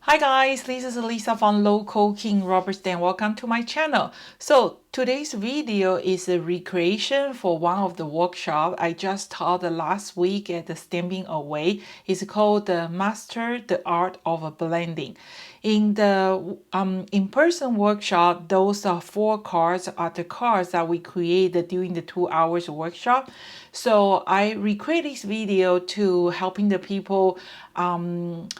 Hi guys, this is Lisa from Local King Robert Stan. Welcome to my channel. So today's video is a recreation for one of the workshop I just taught last week at the Stampaway. It's called the Master the Art of Blending. In the in-person workshop, those are 4 cards are the cards that we created during the 2 hours workshop. So I recreate this video to helping the people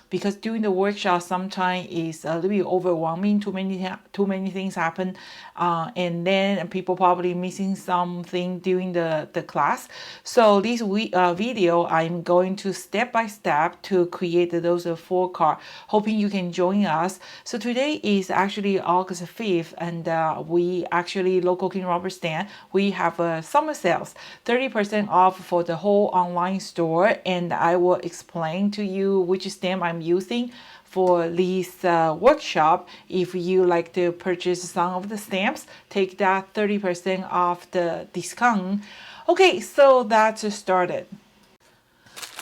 because during the workshop sometimes it's a little bit overwhelming. Too many things happen, and then people probably missing something during the class. So this video I'm going to step by step to create those 4 cards. Hoping you can join us. So today is actually August 5th, and we actually Local King Robert Stan we have a summer sales, 30% off for the whole online store, and I will explain to you which stamp I'm using for this workshop. If you like to purchase some of the stamps, take that 30% off the discount. Okay, so that's started.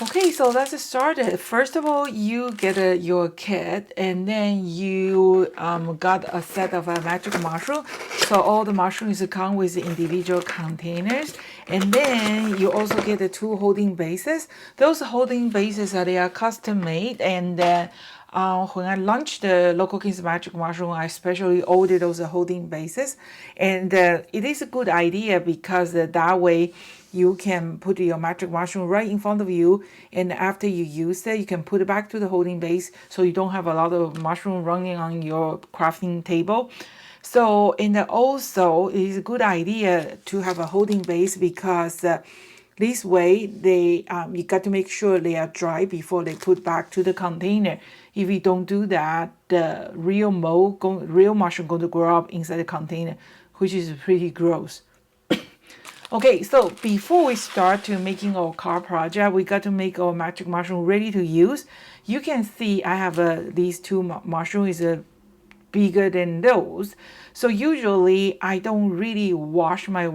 Okay, so let's start it. First of all, you get your kit, and then you got a set of magic mushroom. So all the mushrooms come with individual containers, and then you also get the 2 holding bases. Those holding bases they are custom made, and then when I launched the Local King's Magic Mushroom, I especially ordered those holding bases, and it is a good idea because that way you can put your magic mushroom right in front of you, and after you use it, you can put it back to the holding base so you don't have a lot of mushroom running on your crafting table. So, and also it is a good idea to have a holding base because this way they you got to make sure they are dry before they put back to the container. If you don't do that, the real mushroom going to grow up inside the container, which is pretty gross. Okay, so before we start to making our car project, we got to make our magic mushroom ready to use. You can see I have these 2 mushrooms is bigger than those. So usually I don't really wash my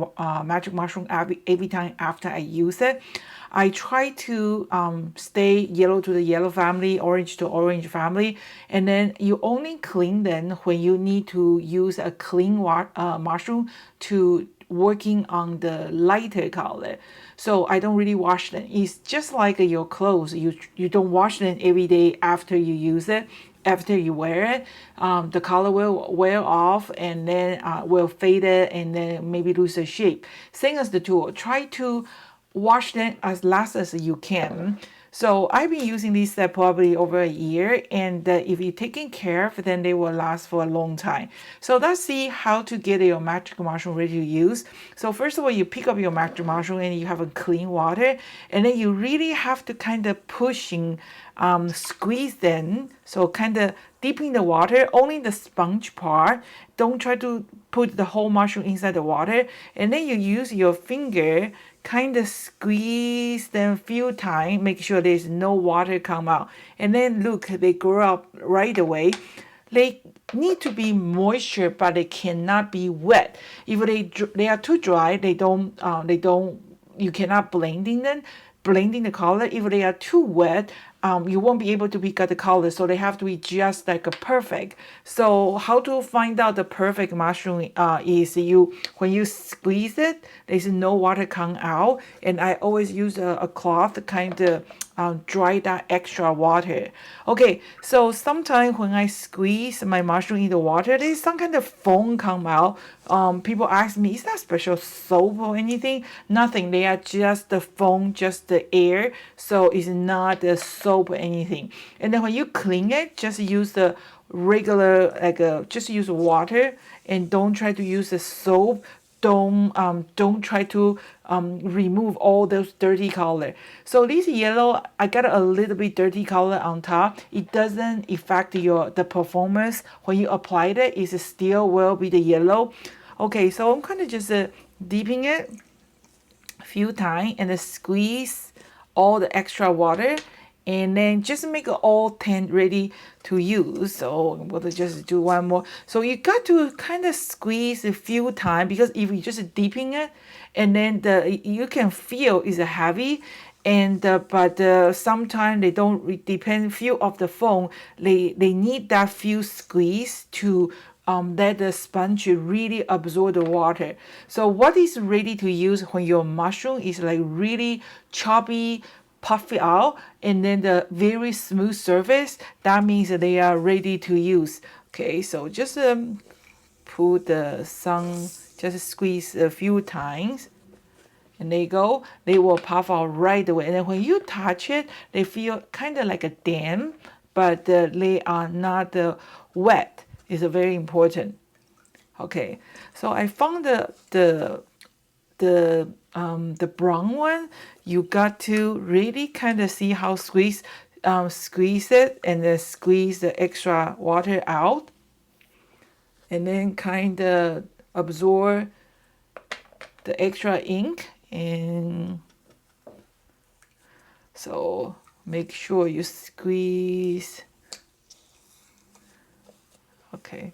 magic mushroom every time after I use it. I try to stay yellow to the yellow family, orange to orange family, and then you only clean them when you need to use a clean mushroom to working on the lighter color. So I don't really wash them. It's just like your clothes. You don't wash them every day after you use it. After you wear it, the color will wear off, and then will fade it, and then maybe lose the shape. Same as the tool. Try to wash them as last as you can. So I've been using these probably over a year, and if you're taking care of then they will last for a long time. So let's see how to get your magic mushroom ready to use. So first of all, you pick up your magic mushroom and you have a clean water, and then you really have to kind of pushing, squeeze them. So kind of deep in the water, only the sponge part. Don't try to put the whole mushroom inside the water, and then you use your finger kind of squeeze them a few times, make sure there's no water come out, and then look, they grow up right away. They need to be moisture, but they cannot be wet. If they are too dry, they don't you cannot blending the color. If they are too wet, you won't be able to pick out the color, so they have to be just like a perfect. So how to find out the perfect mushroom is when you squeeze it, there's no water come out, and I always use a cloth to kind of dry that extra water. Okay, so sometimes when I squeeze my mushroom in the water, there's some kind of foam come out. People ask me, is that special soap or anything? Nothing. They are just the foam, just the air. So it's not the soap or anything. And then when you clean it, just use the regular, just use water, and don't try to use the soap. Don't try to remove all those dirty color. So this yellow, I got a little bit dirty color on top. It doesn't affect the performance. When you apply it, it still will be the yellow. Okay, so I'm kind of just dipping it a few times and squeeze all the extra water, and then just make all 10 ready to use. So I'm going to just do one more. So you got to kind of squeeze a few times, because if you just dipping it, and then you can feel it's heavy, and but sometimes they don't depend few of the foam, they need that few squeeze to let the sponge really absorb the water. So what is ready to use when your mushroom is like really choppy, puffy out, and then the very smooth surface, that means that they are ready to use. Okay, so just put some, just squeeze a few times, and they go, they will puff out right away. And then when you touch it, they feel kind of like a damp, but they are not wet. It's very important. Okay, so I found the brown one. You got to really kind of see how squeeze it, and then squeeze the extra water out, and then kind of absorb the extra ink. And so make sure you squeeze. Okay.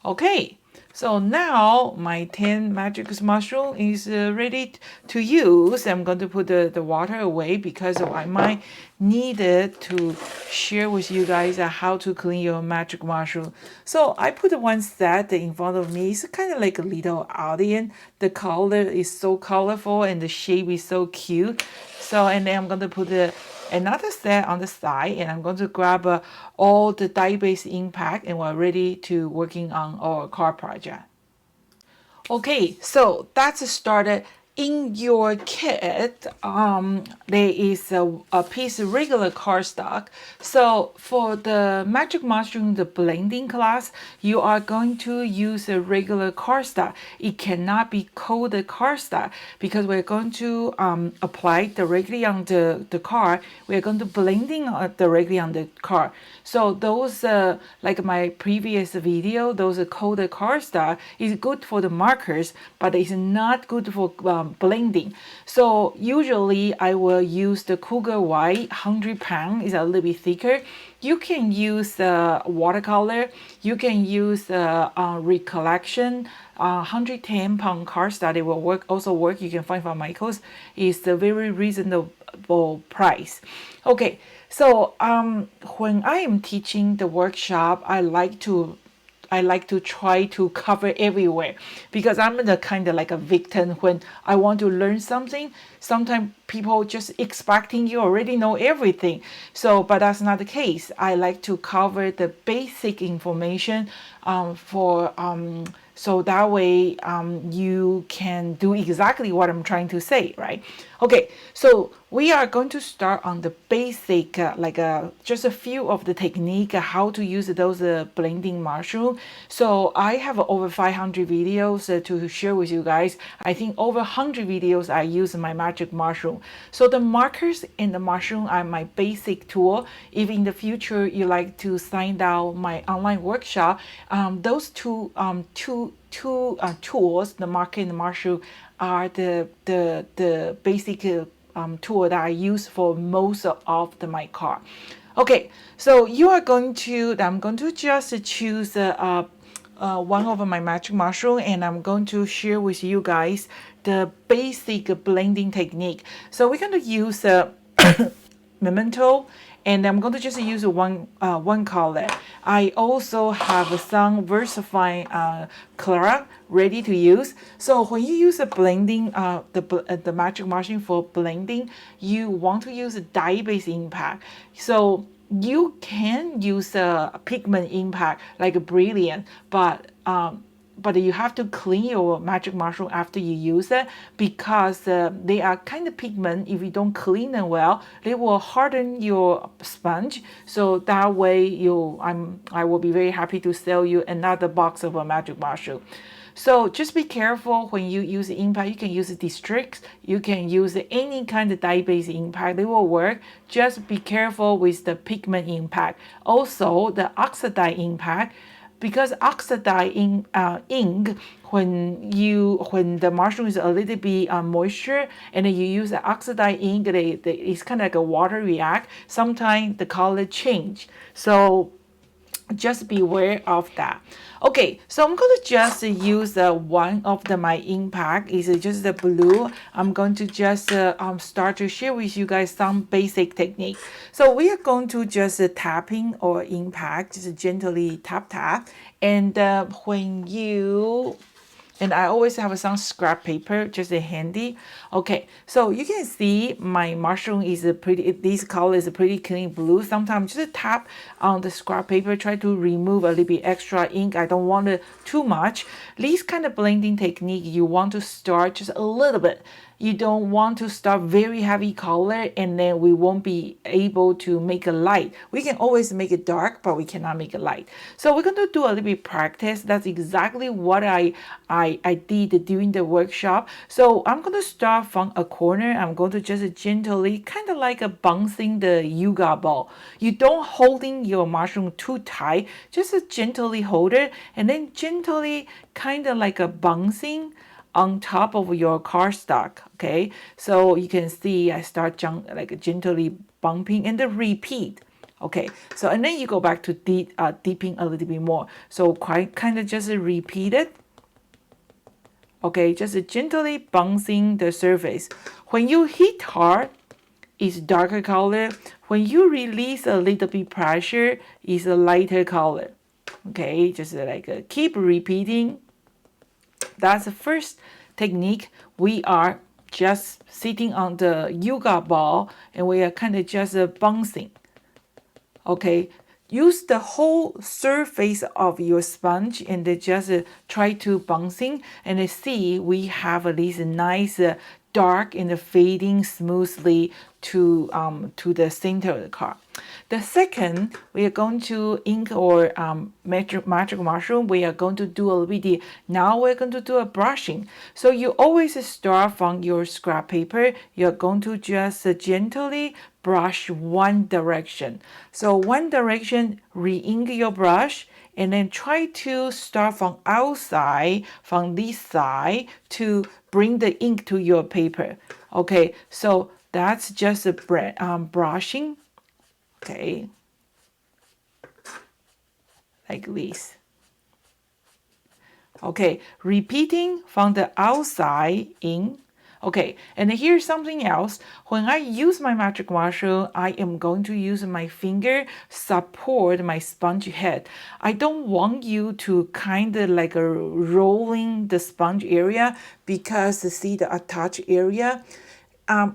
Okay, so now my 10 magic mushroom is ready to use. I'm going to put the water away, because I might need it to share with you guys how to clean your magic mushroom. So I put one set in front of me. It's kind of like a little audience. The color is so colorful and the shape is so cute. So, and then I'm going to put another set on the side, and I'm going to grab all the die-based impact, and we're ready to working on our car project. Okay, so that's started. In your kit, there is a piece of regular cardstock. So for the Magic Mushroom, the blending class, you are going to use a regular cardstock. It cannot be coated cardstock, because we're going to apply directly on the card. We're going to blending directly on the card. So those, like my previous video, those coated cardstock is good for the markers, but it's not good for blending. So usually I will use the Cougar White 100-pound. It's a little bit thicker. You can use watercolor. You can use recollection 110-pound cardstock. It will also work. You can find from Michael's. It's a very reasonable price. Okay, so when I am teaching the workshop, I like to try to cover everywhere, because I'm the kind of like a victim. When I want to learn something, sometimes people just expecting you already know everything. So, but that's not the case. I like to cover the basic information so that way you can do exactly what I'm trying to say, right? Okay, so we are going to start on the basic, just a few of the technique how to use those blending mushroom. So I have over 500 videos to share with you guys. I think over 100 videos I use my magic mushroom. So the markers and the mushroom are my basic tool. If in the future you like to sign out my online workshop, those two tools, the marker and the mushroom, are the basic tool that I use for most of my car. Okay, so I'm going to just choose one of my magic mushroom, and I'm going to share with you guys the basic blending technique. So we're going to use Memento, and I'm going to just use one color. I also have some VersaFine Clara ready to use. So when you use a blending, the magic mushroom for blending, you want to use a dye-based impact. So you can use a pigment impact like a brilliant, but you have to clean your magic mushroom after you use it, because they are kind of pigment. If you don't clean them well, they will harden your sponge. So that way I will be very happy to sell you another box of a magic mushroom. So just be careful when you use impact. You can use districts. You can use any kind of dye-based impact. They will work. Just be careful with the pigment impact. Also, the oxidized impact, because oxidized ink, when the mushroom is a little bit moisture and then you use the oxidized ink, it's kind of like a water react. Sometimes the color change. So just beware of that. Okay, so I'm going to just use one of my ink pack. Is just the blue. I'm going to just start to share with you guys some basic technique. So we are going to just tapping our ink pack, just gently tap tap. And when you and I always have some scrap paper just handy. Okay, so you can see my mushroom is this color is a pretty clean blue. Sometimes just tap on the scrap paper, try to remove a little bit extra ink. I don't want it too much. This kind of blending technique, you want to start just a little bit. You don't want to start very heavy color and then we won't be able to make a light. We can always make it dark, but we cannot make it light. So we're going to do a little bit practice. That's exactly what I did during the workshop. So I'm going to start from a corner. I'm going to just gently, kind of like a bouncing the yoga ball. You don't holding your mushroom too tight, just gently hold it and then gently kind of like a bouncing on top of your cardstock. Okay, so you can see I start like gently bumping and then repeat. Okay, so and then you go back to dipping a little bit more. So kind of just repeat it. Okay, just gently bouncing the surface. When you hit hard, it's darker color. When you release a little bit pressure, it's a lighter color. Okay, just like keep repeating. That's the first technique. We are just sitting on the yoga ball and we are kind of just bouncing. Okay, use the whole surface of your sponge and just try to bouncing and see we have this nice dark and fading smoothly to the center of the card. The second, we are going to ink or magic mushroom. We are going to do a little bit. Now we're going to do a brushing. So you always start from your scrap paper. You're going to just gently brush one direction. So one direction, re-ink your brush. And then try to start from outside, from this side, to bring the ink to your paper. Okay, so that's just a brushing. Okay, like this. Okay, repeating from the outside in. Okay, and here's something else. When I use my magic mushroom, I am going to use my finger support my sponge head. I don't want you to kind of like rolling the sponge area because see the attached area.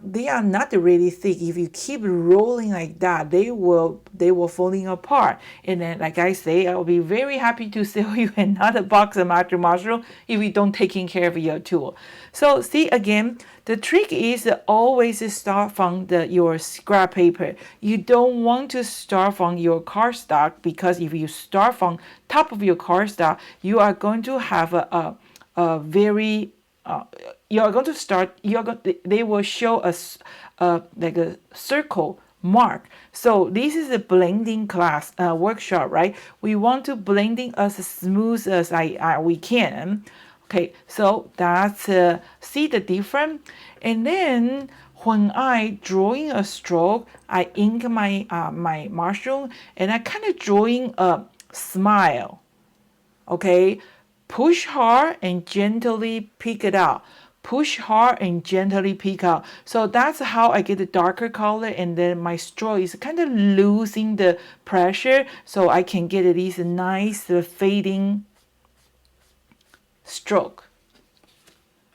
They are not really thick. If you keep rolling like that, they will falling apart. And then, like I say, I will be very happy to sell you another box of magic mushroom if you don't taking care of your tool. So see again, the trick is always start from your scrap paper. You don't want to start from your cardstock because if you start from top of your cardstock, you are going to have a very you're going to start. They will show us like a circle mark. So this is a blending class workshop, right? We want to blending as smooth as we can. Okay, so that's see the difference. And then when I drawing a stroke, I ink my my mushroom and I kind of drawing a smile. Okay. Push hard and gently pick it out. Push hard and gently pick out. So that's how I get the darker color and then my straw is kind of losing the pressure so I can get these nice fading stroke.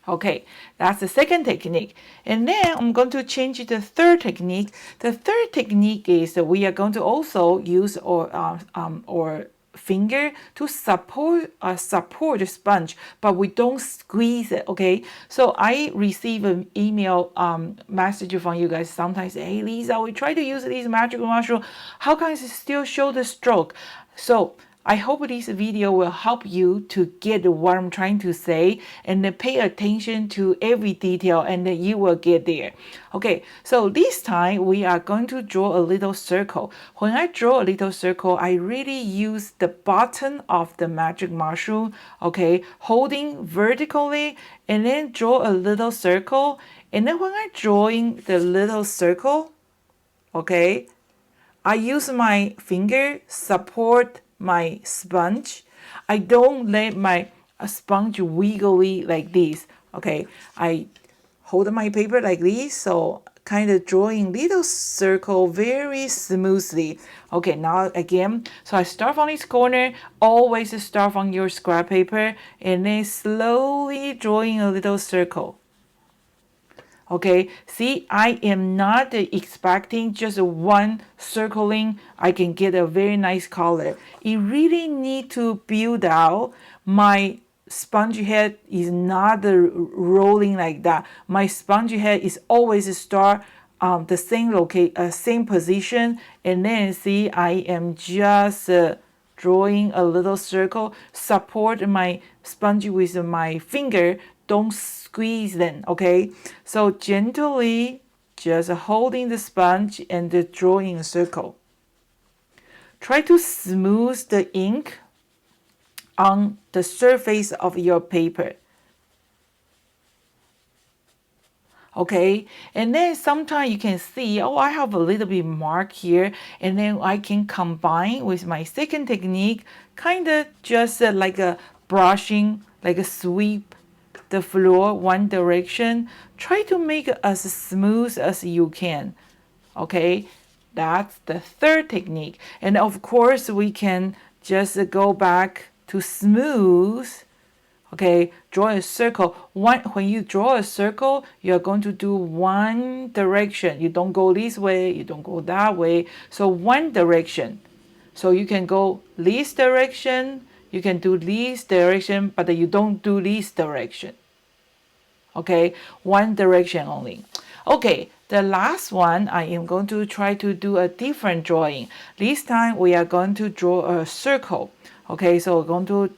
Okay, that's the second technique. And then I'm going to change the third technique. The third technique is that we are going to also use our finger to support the sponge, but we don't squeeze it. Okay, so I receive an email message from you guys sometimes. Hey Lisa, we try to use this magic mushroom. How can it still show the stroke? So I hope this video will help you to get what I'm trying to say and then pay attention to every detail, and then you will get there. Okay, so this time we are going to draw a little circle. When I draw a little circle, I really use the bottom of the magic mushroom, okay, holding vertically, and then draw a little circle. And then when I'm drawing the little circle, okay, I use my finger support my sponge. I don't let my sponge wiggly like this. Okay, I hold my paper like this, so kind of drawing little circle very smoothly. Okay, now again, so I start from this corner, always start from your scrap paper, and then slowly drawing a little circle. Okay, see, I am not expecting just one circling. I can get a very nice color. It really need to build out. My sponge head is not rolling like that. My sponge head is always start the same position, and then see, I am just drawing a little circle. Support my sponge with my finger. Don't squeeze them, okay? So gently just holding the sponge and drawing a circle. Try to smooth the ink on the surface of your paper. Okay, and then sometimes you can see, oh, I have a little bit mark here, and then I can combine with my second technique, kind of just like a brushing, like a sweep the floor one direction. Try to make it as smooth as you can. Okay, that's the third technique. And of course, we can just go back to smooth. Okay, draw a circle. When you draw a circle, you're going to do one direction. You don't go this way, you don't go that way. So one direction. So you can go this direction, you can do this direction, but you don't do this direction. Okay, one direction only. Okay, the last one, I am going to try to do a different drawing. This time we are going to draw a circle. Okay, so we're going to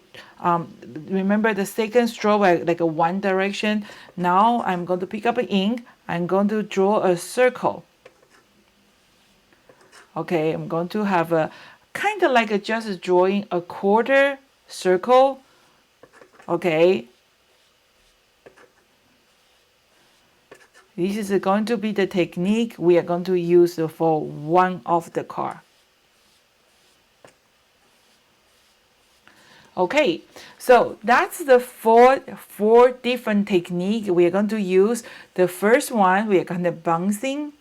remember the second stroke like a one direction. Now I'm going to pick up an ink. I'm going to draw a circle. Okay, I'm going to have a kind of like just drawing a quarter circle. Okay. This is going to be the technique we are going to use for one of the car. Okay, so that's the four different techniques we are going to use. The first one, we are kind of bouncing,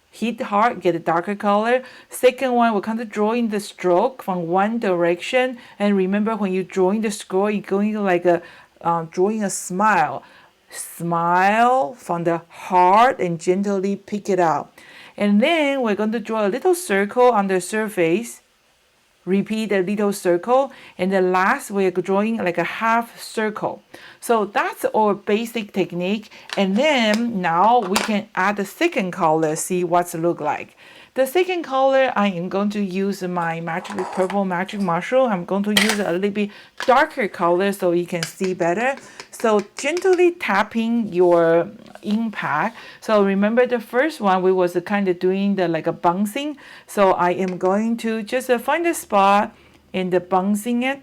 hit hard, get a darker color. Second one, we're kind of drawing the stroke from one direction. And remember, when you're drawing the stroke, you're going to like drawing a smile. Smile from the heart and gently pick it out. And then we're going to draw a little circle on the surface. Repeat a little circle, and the last we're drawing like a half circle. So that's our basic technique. And then now we can add the second color, see what's it look like. The second color, I am going to use my purple magic mushroom. I'm going to use a little bit darker color so you can see better. So gently tapping your impact. So remember the first one, we was kind of doing the like a bouncing. So I am going to just find a spot and bouncing it.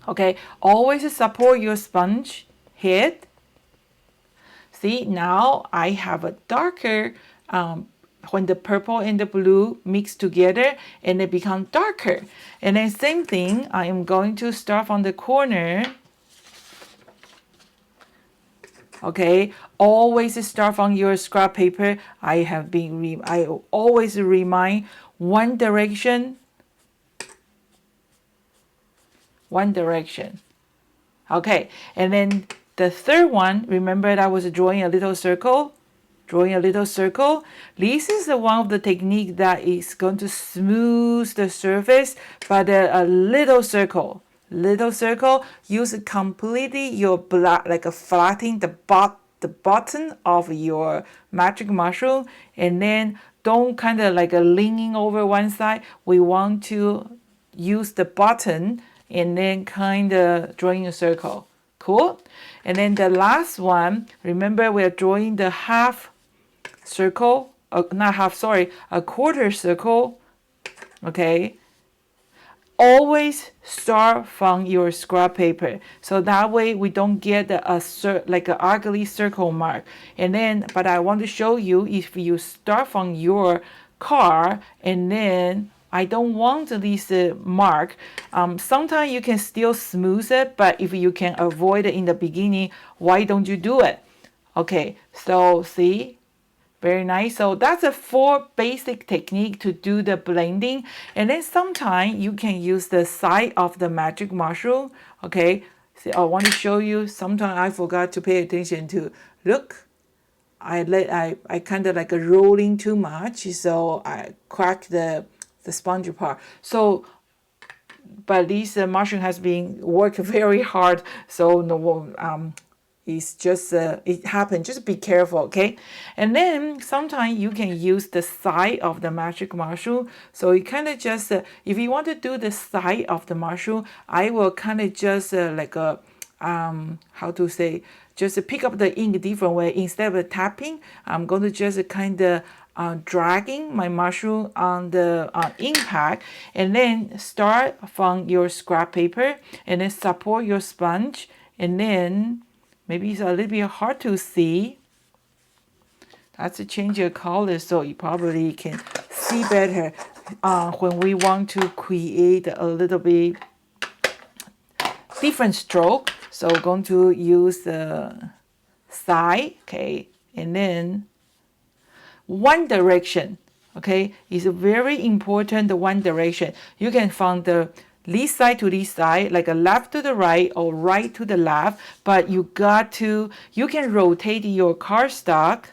Okay, always support your sponge head. See, now I have a darker when the purple and the blue mix together and they become darker. And then same thing, I am going to start from the corner. Okay, always start from your scrap paper. I always remind one direction. One direction. Okay, and then the third one, remember that I was drawing a little circle. Drawing a little circle. This is one of the technique that is going to smooth the surface, but a little circle. Little circle, use completely your black, like a flattening the bottom of your magic mushroom, and then don't kind of like leaning over one side. We want to use the button and then kind of drawing a circle. Cool. And then the last one, remember we're drawing the half circle, not half, sorry, a quarter circle. Okay. Always start from your scrap paper, so that way we don't get like an ugly circle mark. And then, but I want to show you, if you start from your car and then I don't want this mark. Sometimes you can still smooth it, but if you can avoid it in the beginning, why don't you do it? Okay, so see, very nice. So that's a 4 basic technique to do the blending. And then sometimes you can use the side of the magic mushroom. Okay, so I want to show you. Sometimes I forgot to pay attention to. Look, I kind of like a rolling too much, so I crack the sponge part. So, but this mushroom has been worked very hard. So no, it's just it happened. Just be careful, okay? And then sometimes you can use the side of the magic mushroom. So you kind of just if you want to do the side of the mushroom, I will kind of just like a how to say, just pick up the ink a different way. Instead of tapping, I'm going to just kind of dragging my mushroom on the ink pad, and then start from your scrap paper and then support your sponge, and then maybe it's a little bit hard to see. That's a change of color, so you probably can see better when we want to create a little bit different stroke. So we're going to use the side, okay, and then one direction, okay, is very important. The one direction, you can from the this side to this side, like a left to the right or right to the left, but you can rotate your cardstock.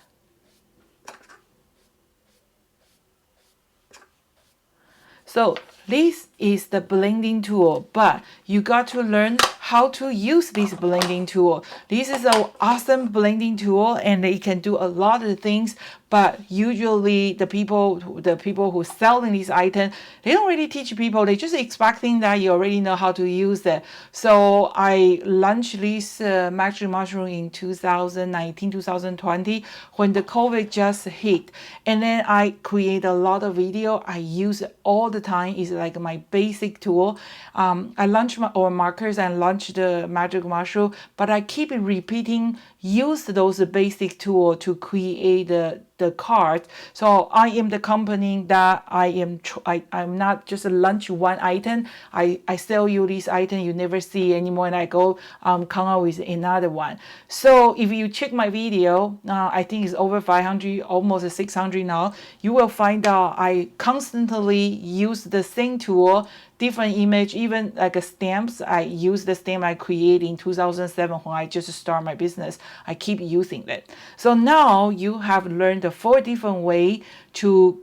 So this is the blending tool, but you got to learn how to use this blending tool. This is an awesome blending tool, and it can do a lot of things. But usually the people who selling these items, they don't really teach people. They just expecting that you already know how to use it. So I launched this magic mushroom in 2019, 2020 when the COVID just hit, and then I create a lot of video. I use it all the time. It's like my basic tool. I launched markers and launched the magic mushroom, but I keep repeating. Use those basic tools to create the card. So I am the company that I'm not just launch one item. I sell you this item you never see anymore, and I go come out with another one. So if you check my video, I think it's over 500, almost 600 now. You will find out I constantly use the same tool, different image, even like a stamps. I use the stamp I created in 2007 when I just start my business. I keep using it. So now you have learned the 4 different ways to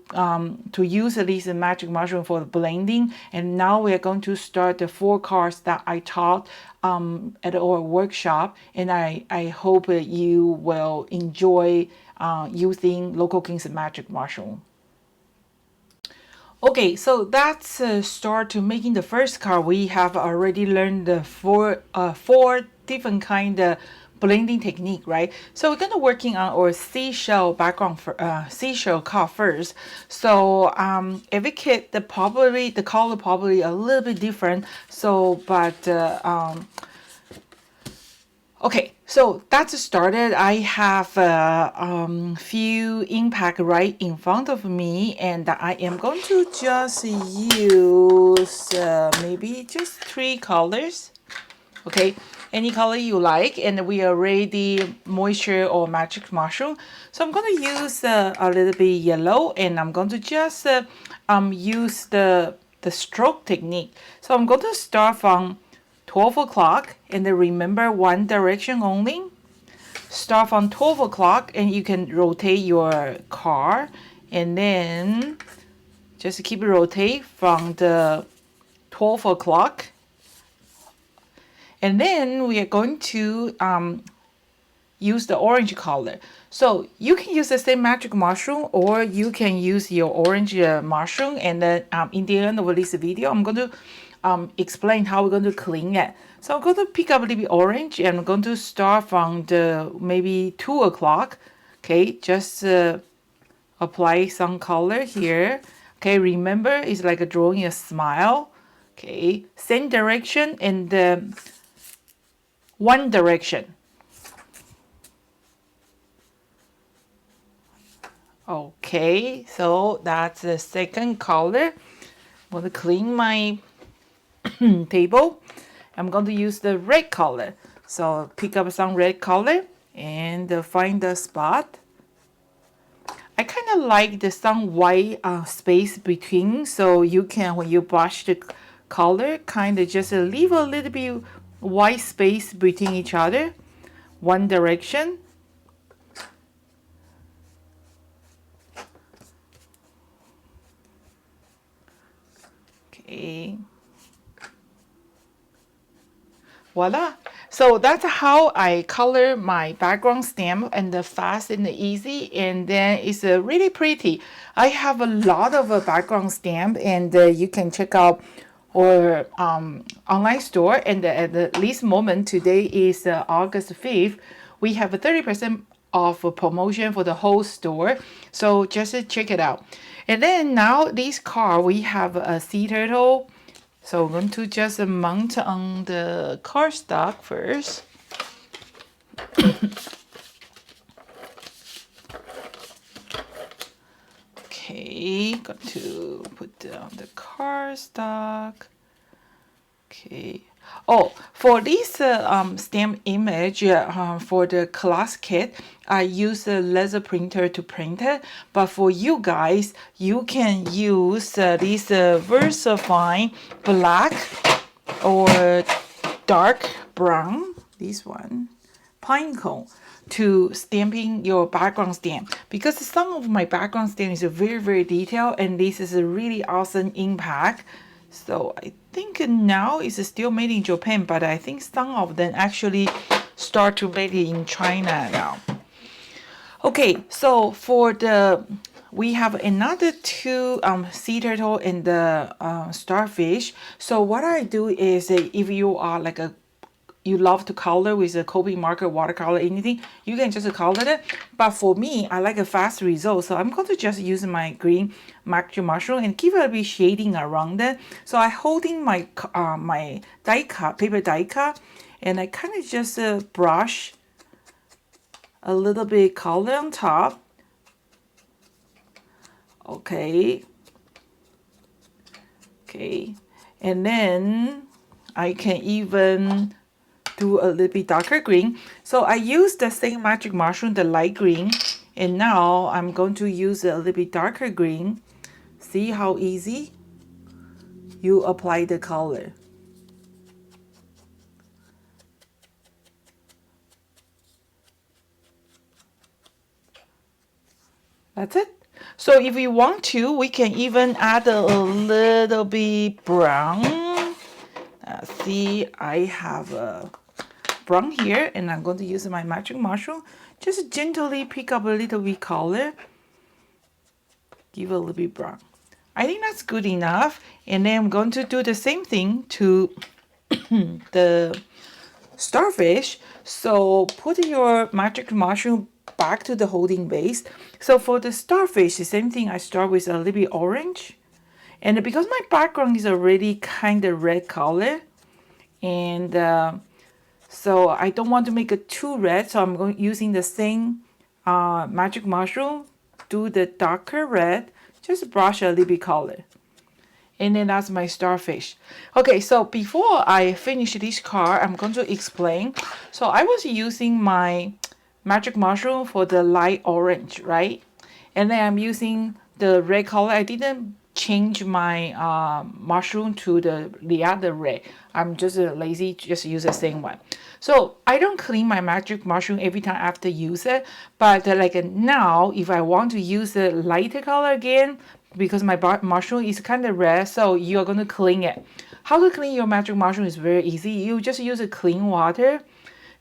use this magic mushroom for blending. And now we are going to start the 4 cards that I taught at our workshop. And I hope you will enjoy using Local King's magic mushroom. Okay, so that's start to making the first card. We have already learned the four different kind of blending technique, right? So we're gonna working on our seashell background for seashell card first. So every kit, the color probably a little bit different. So but okay, so that's started. I have a few impact right in front of me, and I am going to just use maybe just 3 colors. Okay, any color you like, and we are ready moisture or magic mushroom. So I'm going to use a little bit yellow, and I'm going to just use the stroke technique. So I'm going to start from 12 o'clock, and then remember one direction only. Start from 12 o'clock, and you can rotate your card, and then just keep rotate from the 12 o'clock. And then we are going to use the orange color. So you can use the same magic mushroom, or you can use your orange mushroom. And then in the end of this video, I'm going to explain how we're going to clean it. So I'm going to pick up a little bit orange, and I'm going to start from the maybe 2 o'clock. Okay, just apply some color here. Okay, remember, it's like drawing a smile. Okay, same direction and one direction. Okay, so that's the second color. I'm going to clean my table. I'm going to use the red color. So pick up some red color and find the spot. I kind of like the some white space between, so you can, when you brush the color, kind of just leave a little bit white space between each other, one direction. Okay. Voila. So that's how I color my background stamp, and fast and easy, and then it's really pretty. I have a lot of background stamp, and you can check out our online store. And at this moment, today is August 5th, we have a 30% off promotion for the whole store. So just check it out. And then now this card, we have a sea turtle. So we're going to just mount on the cardstock first. Okay, got to put down the cardstock. Okay. Oh, for this stamp image, for the class kit, I use a laser printer to print it. But for you guys, you can use this VersaFine black or dark brown, this one, pine cone, to stamping your background stamp. Because some of my background stamp is very, very detailed, and this is a really awesome impact. So I think now it's still made in Japan, but I think some of them actually start to made it in China now. Okay, so for we have another two sea turtle and the starfish. So what I do is, if you are like you love to color with a Copic marker, watercolor, anything, you can just color it. But for me, I like a fast result, so I'm going to just use my green magic mushroom and give it a bit shading around it. So I'm holding my my die cut, paper die cut, and I kind of just brush a little bit color on top. Okay. Okay, and then I can even do a little bit darker green. So I use the same magic mushroom, the light green, and now I'm going to use a little bit darker green. See how easy you apply the color. That's it. So if you want to, we can even add a little bit brown. See, I have a brown here, and I'm going to use my magic mushroom. Just gently pick up a little bit color. Give a little bit brown. I think that's good enough. And then I'm going to do the same thing to the starfish. So put your magic mushroom back to the holding base. So for the starfish, the same thing. I start with a little bit orange. And because my background is already kind of red color, and so I don't want to make it too red, so I'm using the same magic mushroom, do the darker red, just brush a little bit color. And then that's my starfish. Okay, so before I finish this card, I'm going to explain. So I was using my magic mushroom for the light orange, right? And then I'm using the red color. I didn't change my mushroom to the other red. I'm just lazy, just use the same one. So I don't clean my magic mushroom every time after use it, but like now, if I want to use a lighter color again, because my mushroom is kind of red, so you're going to clean it. How to clean your magic mushroom is very easy. You just use a clean water,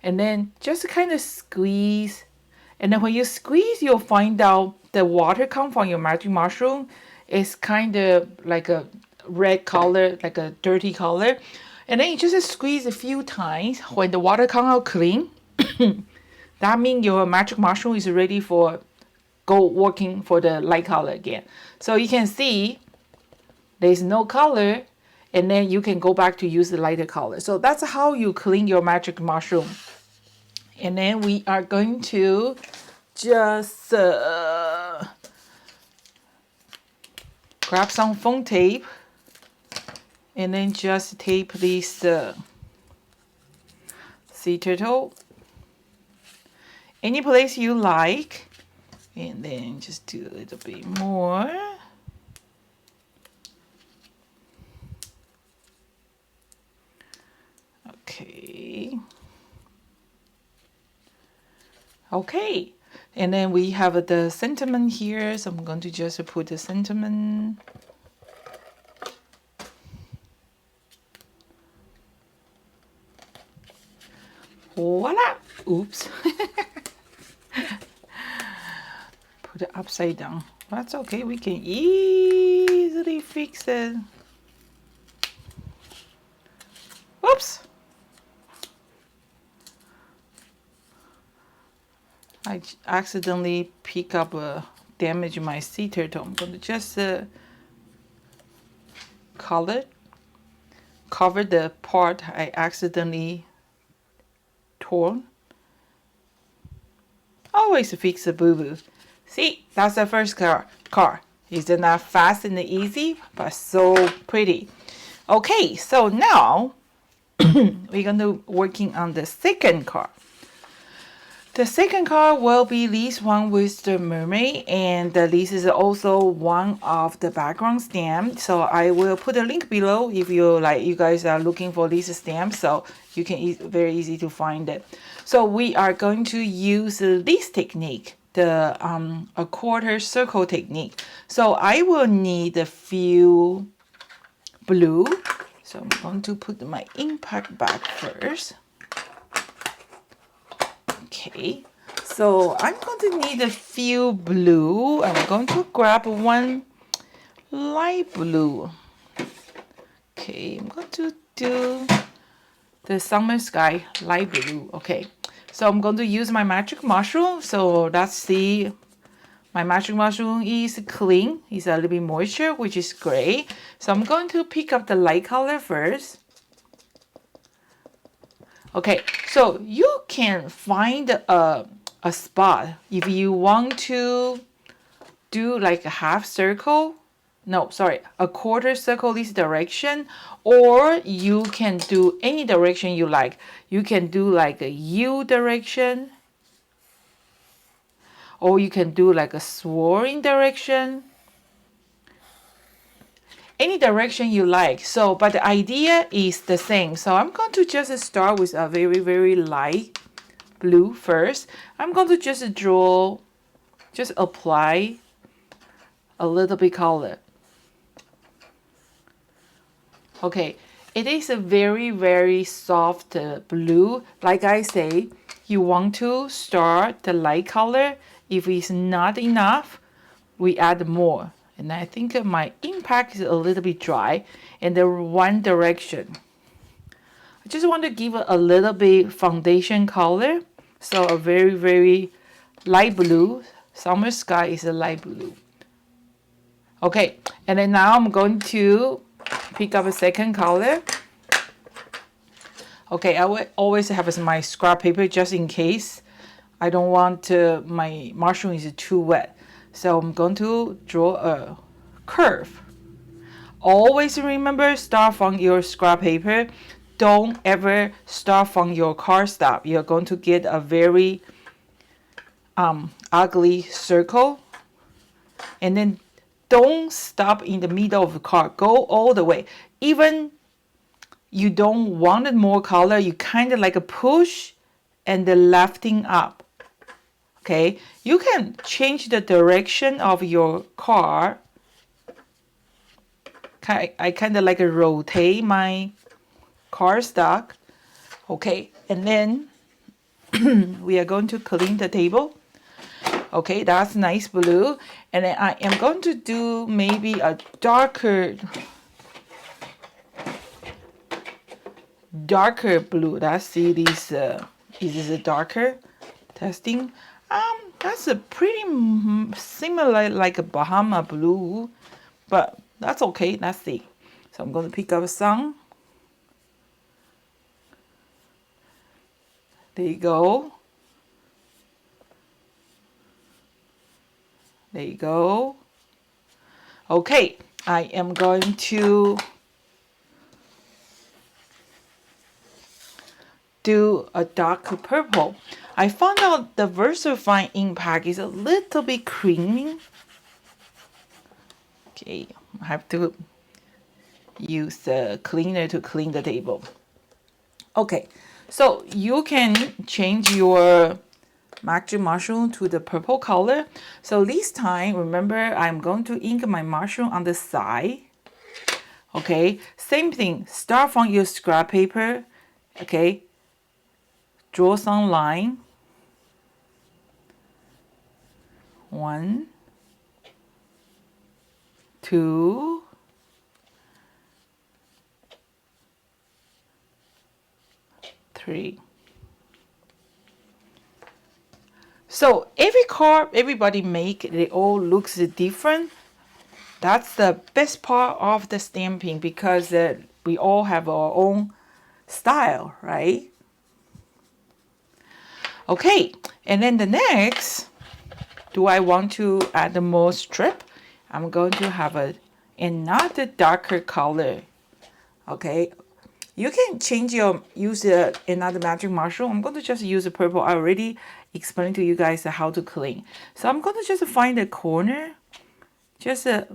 and then just kind of squeeze. And then when you squeeze, you'll find out the water come from your magic mushroom is kind of like a red color, like a dirty color. And then you just squeeze a few times. When the water come out clean, that means your magic mushroom is ready for go working for the light color again. So you can see there's no color, and then you can go back to use the lighter color. So that's how you clean your magic mushroom. And then we are going to just grab some foam tape and then just tape this sea turtle any place you like, and then just do a little bit more. Okay, and then we have the sentiment here, so I'm going to just put the sentiment. Voila! Oops. Put it upside down. That's okay, we can easily fix it. Oops! I accidentally pick up damage my sea turtle. I'm going to just cover the part I accidentally tore. Always fix the boo-boo. See, that's the first car. Is it not fast and easy, but so pretty? Okay, so now we're going to working on the second car. The second card will be this one with the mermaid, and this is also one of the background stamp. So I will put a link below if you guys are looking for this stamp, so you can very easy to find it. So we are going to use this technique, the a quarter circle technique. So I will need a few blue. So I'm going to put my impact back first. Okay, so I'm going to need a few blue. I'm going to grab one light blue. Okay, I'm going to do the summer sky light blue. Okay, so I'm going to use my magic mushroom. So let's see, my magic mushroom is clean. It's a little bit moisture, which is great. So I'm going to pick up the light color first. Okay, so you can find a spot if you want to do like a half circle. No, sorry, a quarter circle this direction, or you can do any direction you like. You can do like a U direction, or you can do like a swirling direction. Any direction you like. So, but the idea is the same. So I'm going to just start with a very, very light blue first. I'm going to just draw, just apply a little bit color. Okay, it is a very, very soft blue. Like I say, you want to start the light color. If it's not enough, we add more. And I think my impact is a little bit dry in the one direction. I just want to give it a little bit foundation color. So a very, very light blue. Summer sky is a light blue. Okay, and then now I'm going to pick up a second color. Okay, I will always have my scrap paper just in case. I don't want my mushroom is too wet. So I'm going to draw a curve. Always remember, start from your scrap paper. Don't ever start from your cardstock. You're going to get a very ugly circle. And then don't stop in the middle of the card. Go all the way. Even you don't want more color, you kind of like a push and the lifting up. Okay, you can change the direction of your card. I kind of like rotate my cardstock. Okay, and then we are going to clean the table. Okay, that's nice blue. And then I am going to do maybe a darker blue. Let's see these. Is this a darker? Testing. That's a pretty similar like a Bahama blue, but that's okay. Let's see. So I'm going to pick up some. There you go. There you go. Okay, I am going to do a dark purple. I found out the VersaFine ink pack is a little bit creamy. Okay, I have to use the cleaner to clean the table. Okay, so you can change your magic mushroom to the purple color. So this time, remember, I'm going to ink my mushroom on the side. Okay, same thing. Start from your scrap paper. Okay, draw some line. 1, 2, 3. So every card everybody make, they all looks different. That's the best part of the stamping, because we all have our own style, right? Okay, and then the next, do I want to add more strip? I'm going to have another darker color. Okay, you can use another magic mushroom. I'm going to just use a purple. I already explained to you guys how to clean. So I'm going to just find a corner, just a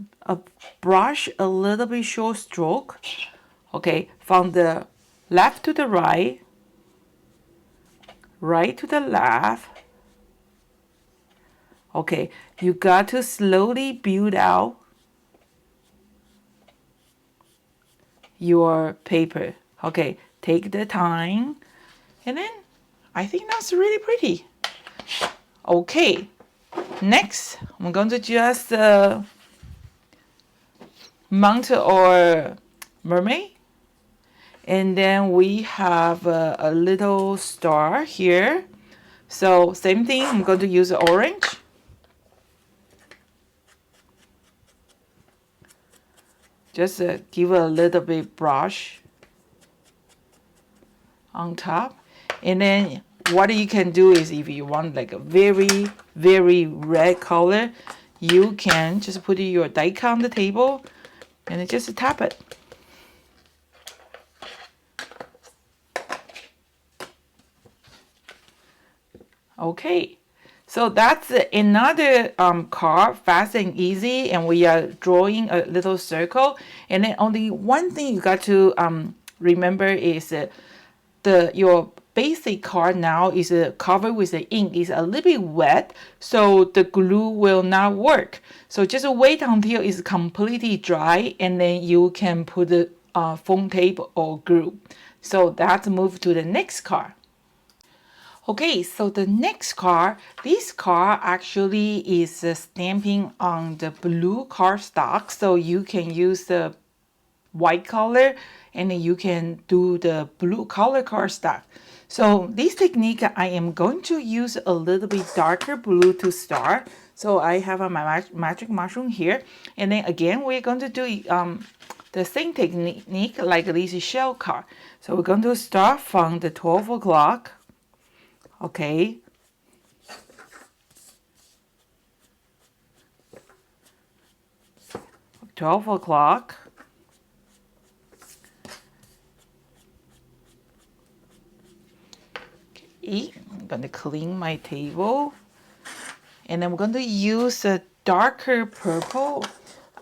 brush, a little bit short stroke. Okay, from the left to the right, right to the left. Okay, you got to slowly build out your paper. Okay, take the time, and then I think that's really pretty. Okay, next I'm going to just mount our mermaid, and then we have a little star here. So same thing, I'm going to use orange. Just give a little bit brush on top. And then what you can do is, if you want like a very, very red color, you can just put your die cut on the table and just tap it. Okay. So that's another card, fast and easy, and we are drawing a little circle. And then only one thing you got to remember is your basic card now is covered with the ink, is a little bit wet, so the glue will not work. So just wait until it's completely dry, and then you can put the foam tape or glue. So let's move to the next card. Okay, so the next card, this card actually is stamping on the blue cardstock. So you can use the white color, and then you can do the blue color cardstock. So this technique, I am going to use a little bit darker blue to start. So I have my magic mushroom here. And then again, we're going to do the same technique like this shell card. So we're going to start from the 12 o'clock. Okay. $12 o'clock. Okay, I'm going to clean my table. And I'm going to use a darker purple.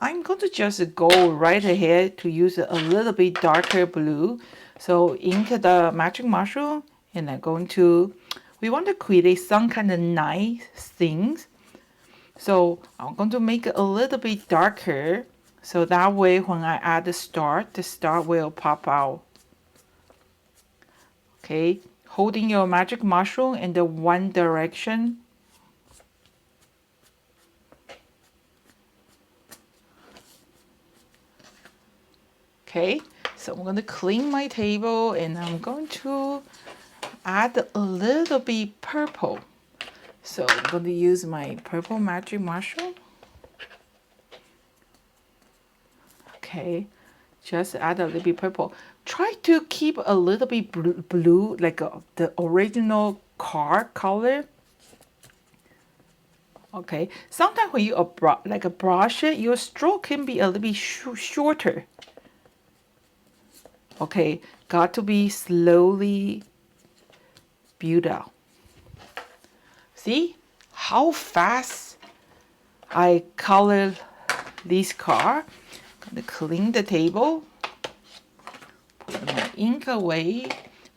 I'm going to just go right ahead to use a little bit darker blue. So ink the magic mushroom, and I'm going to, we want to create some kind of nice things. So I'm going to make it a little bit darker. So that way when I add the star will pop out. Okay, holding your magic mushroom in the one direction. Okay, so I'm going to clean my table and I'm going to add a little bit purple. So I'm going to use my purple magic mushroom. Okay, just add a little bit purple. Try to keep a little bit blue like the original car color. Okay, sometimes when you brush it, your stroke can be a little bit shorter. Okay, got to be slowly build out. See how fast I color this car. Gonna clean the table, put my ink away,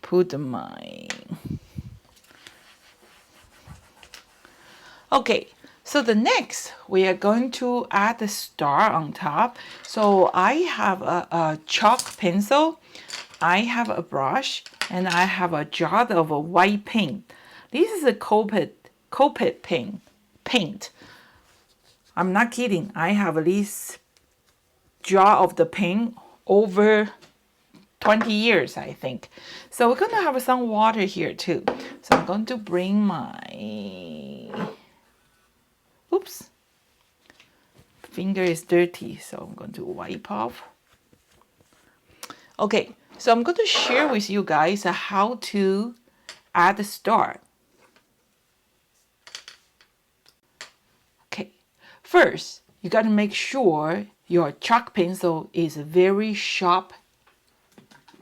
put my... Okay, so the next we are going to add the star on top. So I have a chalk pencil, I have a brush, and I have a jar of a white paint. This is a Copic paint. I'm not kidding. I have this jar of the paint over 20 years, I think. So we're going to have some water here too. So I'm going to bring my... Oops. Finger is dirty, so I'm going to wipe off. Okay, so I'm going to share with you guys how to add a star. Okay, first, you got to make sure your chalk pencil is very sharp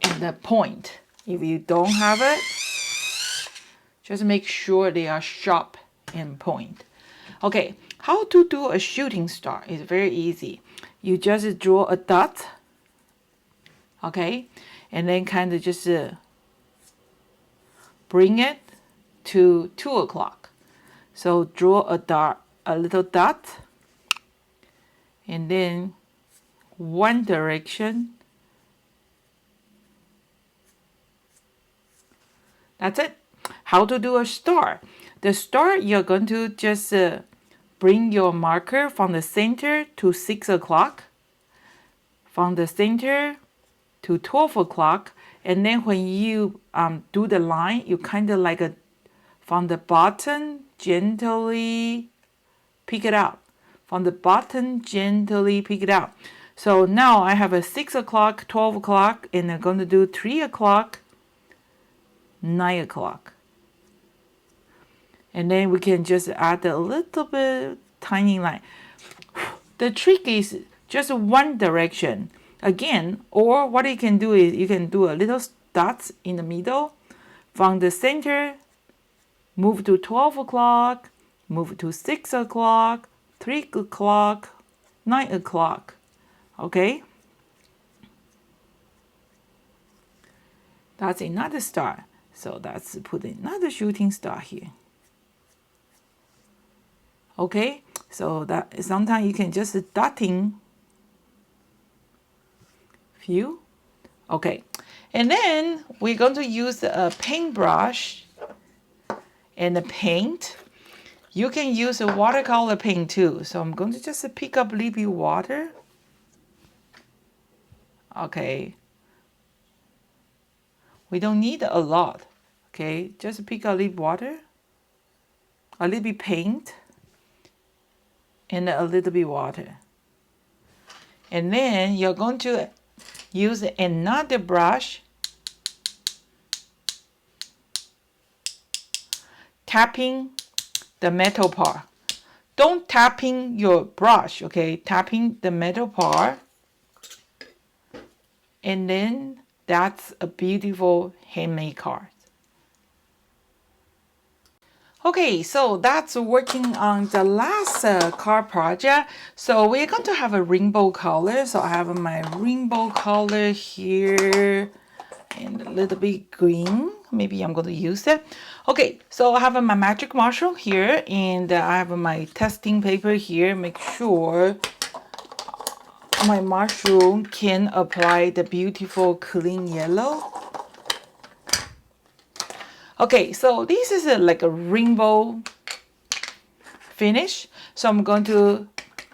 in the point. If you don't have it, just make sure they are sharp in point. Okay, how to do a shooting star is very easy. You just draw a dot, okay, and then kind of just bring it to 2 o'clock. So draw a little dot, and then one direction. That's it. How to do a star? The star, you're going to just bring your marker from the center to 6 o'clock, from the center to 12 o'clock, and then when you do the line, you kind of like from the bottom gently pick it up. From the bottom gently pick it up. So now I have a 6 o'clock, 12 o'clock, and I'm going to do 3 o'clock, 9 o'clock. And then we can just add a little bit tiny line. The trick is just one direction. Again, or what you can do is you can do a little dots in the middle. From the center, move to 12 o'clock, move to 6 o'clock, 3 o'clock, 9 o'clock. Okay? That's another star. So let's put another shooting star here. Okay, so that sometimes you can just dotting few. Okay, and then we're going to use a paintbrush and a paint. You can use a watercolor paint too. So I'm going to just pick up a little bit water. Okay, we don't need a lot. Okay, just pick a little water, a little bit paint, and a little bit water. And then you're going to use another brush, tapping the metal part. Don't tapping your brush, okay? Tapping the metal part. And then that's a beautiful handmade card. Okay, so that's working on the last card project. So we're going to have a rainbow color. So I have my rainbow color here and a little bit green. Maybe I'm going to use it. Okay, so I have my magic mushroom here and I have my testing paper here. Make sure my mushroom can apply the beautiful clean yellow. Okay, so this is like a rainbow finish. So I'm going to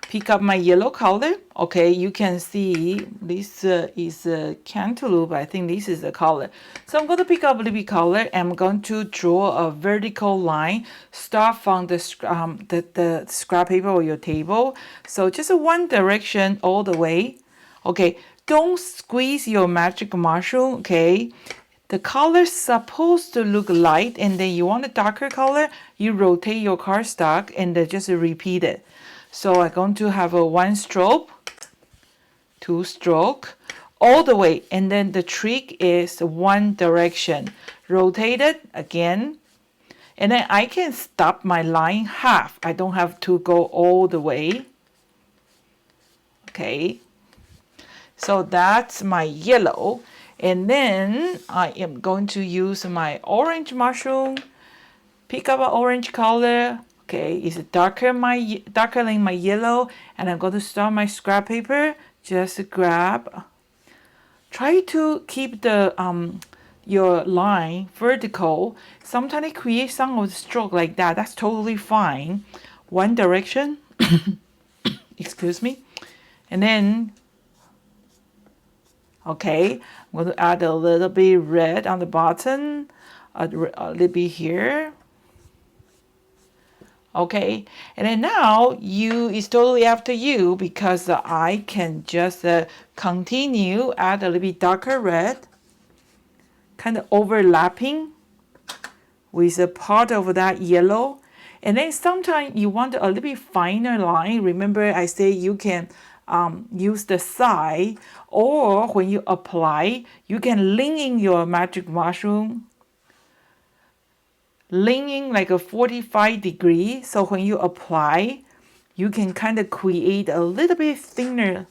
pick up my yellow color. Okay, you can see this is a cantaloupe. I think this is the color. So I'm going to pick up a little bit color and I'm going to draw a vertical line. Start from the scrap paper or your table. So just one direction all the way. Okay, don't squeeze your magic mushroom. Okay, the color's supposed to look light, and then you want a darker color, you rotate your cardstock and then just repeat it. So I'm going to have a 1 stroke, 2 stroke, all the way. And then the trick is one direction. Rotate it again. And then I can stop my line half. I don't have to go all the way. Okay. So that's my yellow. And then I am going to use my orange mushroom. Pick up an orange color. Okay, it's darker than my yellow, and I'm going to start my scrap paper. Just grab. Try to keep the your line vertical. Sometimes it creates some of the stroke like that. That's totally fine. One direction. Excuse me. And then, okay, I'm going to add a little bit red on the bottom, a little bit here. Okay, and then now it's totally up to you, because I can just continue, add a little bit darker red, kind of overlapping with a part of that yellow. And then sometimes you want a little bit finer line. Remember I say you can use the side, or when you apply, you can lean in your magic mushroom, leaning like a 45 degrees. So when you apply, you can kind of create a little bit thinner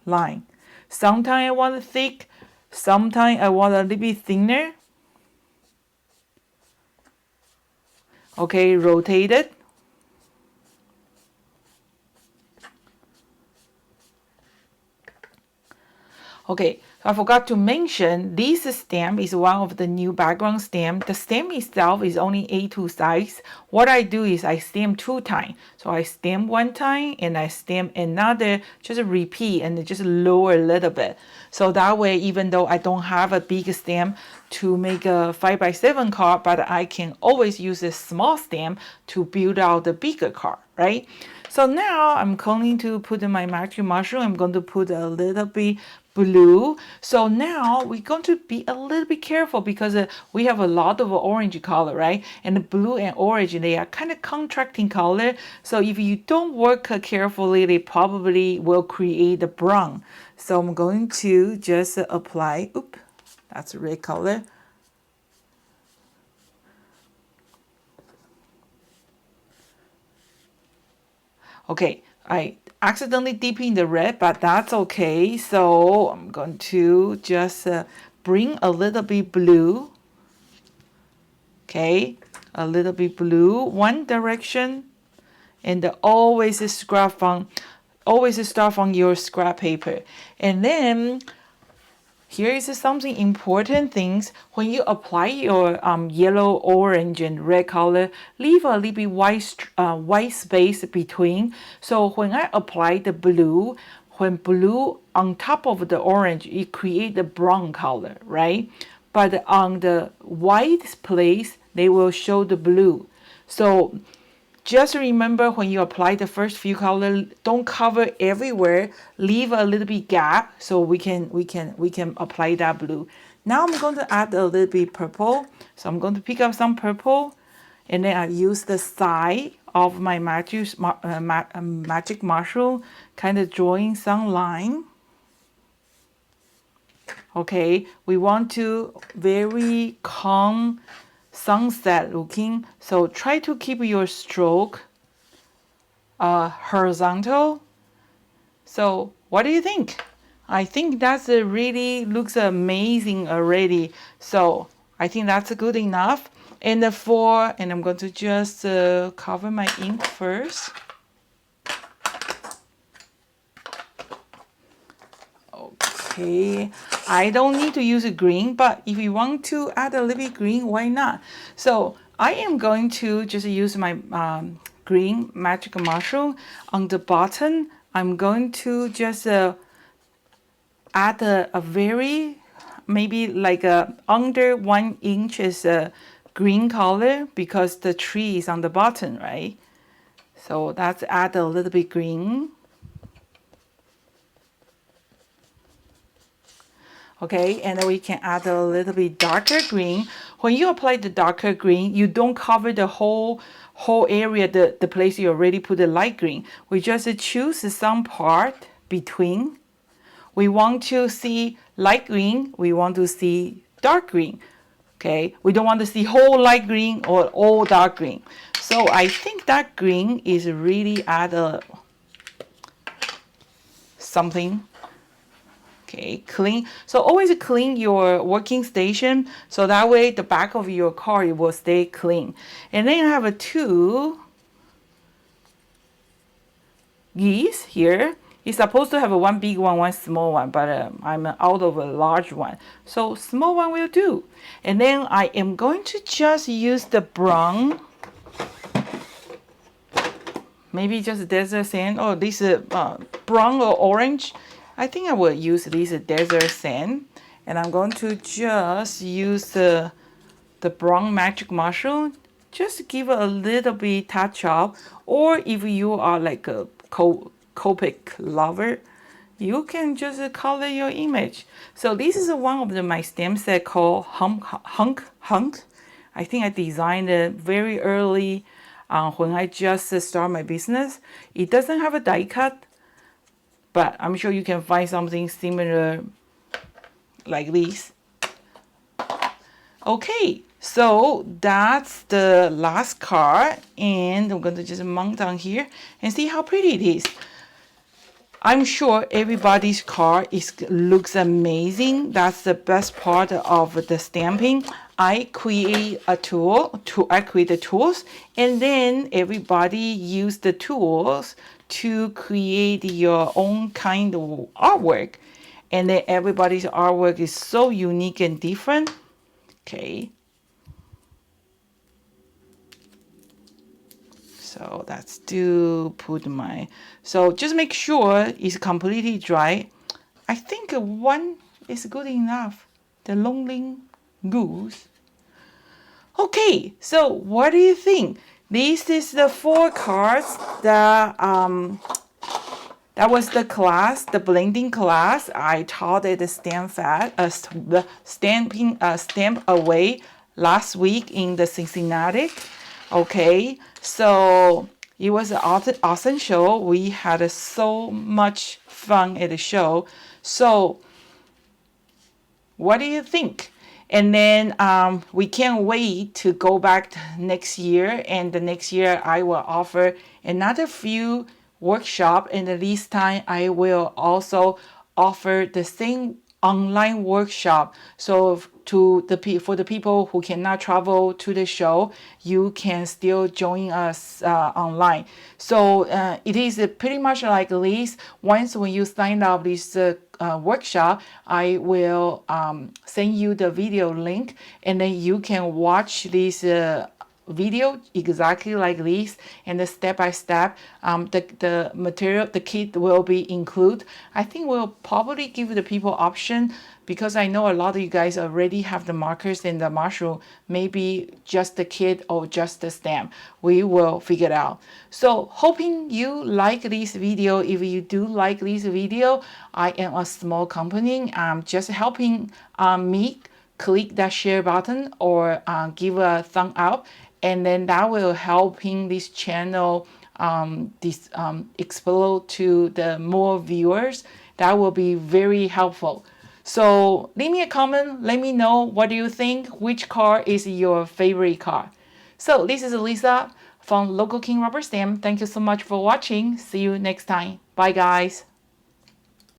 line. Sometimes I want it thick, sometimes I want a little bit thinner. Okay, rotate it. Okay, I forgot to mention, this stamp is one of the new background stamp. The stamp itself is only A2 size. What I do is I stamp 2 times. So I stamp 1 time and I stamp another, just repeat and just lower a little bit. So that way, even though I don't have a big stamp to make a 5x7 card, but I can always use a small stamp to build out the bigger card, right? So now I'm going to put in my magic mushroom. I'm going to put a little bit blue. So now we're going to be a little bit careful, because we have a lot of orange color, right? And the blue and orange, they are kind of contracting color. So if you don't work carefully, they probably will create the brown. So I'm going to just apply, oops, that's a red color. Okay, I accidentally dip in the red, but that's okay. So I'm going to just bring a little bit blue. Okay, a little bit blue, one direction, and always start from your scrap paper. And then here is something important things. When you apply your yellow, orange, and red color, leave a little bit white space between. So when I apply the blue, when blue on top of the orange, it create the brown color, right? But on the white place, they will show the blue. So just remember, when you apply the first few colors, don't cover everywhere. Leave a little bit gap so we can apply that blue. Now I'm going to add a little bit purple. So I'm going to pick up some purple, and then I use the side of my magic mushroom, kind of drawing some line. Okay, we want to very calm sunset looking, so try to keep your stroke horizontal. So what do you think? I think that's really looks amazing already. So I think that's good enough. And I'm going to just cover my ink first. Okay, I don't need to use a green, but if you want to add a little bit green, why not? So I am going to just use my green magic mushroom. On the bottom, I'm going to just add a very, maybe like under 1 inch is a green color because the tree is on the bottom, right? So let's add a little bit green. Okay, and then we can add a little bit darker green. When you apply the darker green, you don't cover the whole area, the place you already put the light green. We just choose some part between. We want to see light green, we want to see dark green. Okay, we don't want to see whole light green or all dark green. So I think that green is really add something. Okay, clean. So always clean your working station so that way the back of your car it will stay clean. And then I have two geese here. It's supposed to have one big one, one small one, but I'm out of a large one. So small one will do. And then I am going to just use the brown, maybe just desert sand, or this brown or orange. I think I will use this desert sand, and I'm going to just use the brown magic mushroom, just give a little bit touch up. Or if you are like a Copic lover, you can just color your image. So this is one of my stamp set called Hunk. I think I designed it very early when I just start my business. It doesn't have a die cut, but I'm sure you can find something similar like this. Okay, so that's the last card, and I'm going to just mount down here and see how pretty it is. I'm sure everybody's card looks amazing. That's the best part of the stamping. I create the tools, and then everybody use the tools to create your own kind of artwork. And then everybody's artwork is so unique and different. Okay. So that's to put my, so just make sure it's completely dry. I think one is good enough. The Lonely Goose. Okay, so what do you think? This is the 4 cards that that was the class, the blending class. I taught at the Stampaway last week in the Cincinnati. Okay, so it was an awesome show. We had so much fun at the show. So what do you think? And then we can't wait to go back next year. And the next year I will offer another few workshop, and this time I will also offer the same online workshop. So for the people who cannot travel to the show, you can still join us online. So it is pretty much like this. Once when you sign up this workshop, I will send you the video link, and then you can watch this video exactly like this, and the step by step. The material, the kit will be included. I think we'll probably give the people option, because I know a lot of you guys already have the markers and the mushroom, maybe just the kit or just the stamp. We will figure it out. So hoping you like this video. If you do like this video, I am a small company. I'm just helping me click that share button or give a thumb up, and then that will helping this channel explode to the more viewers. That will be very helpful. So leave me a comment. Let me know what do you think. Which card is your favorite card? So this is Lisa from Local King Rubber Stamp. Thank you so much for watching. See you next time. Bye guys.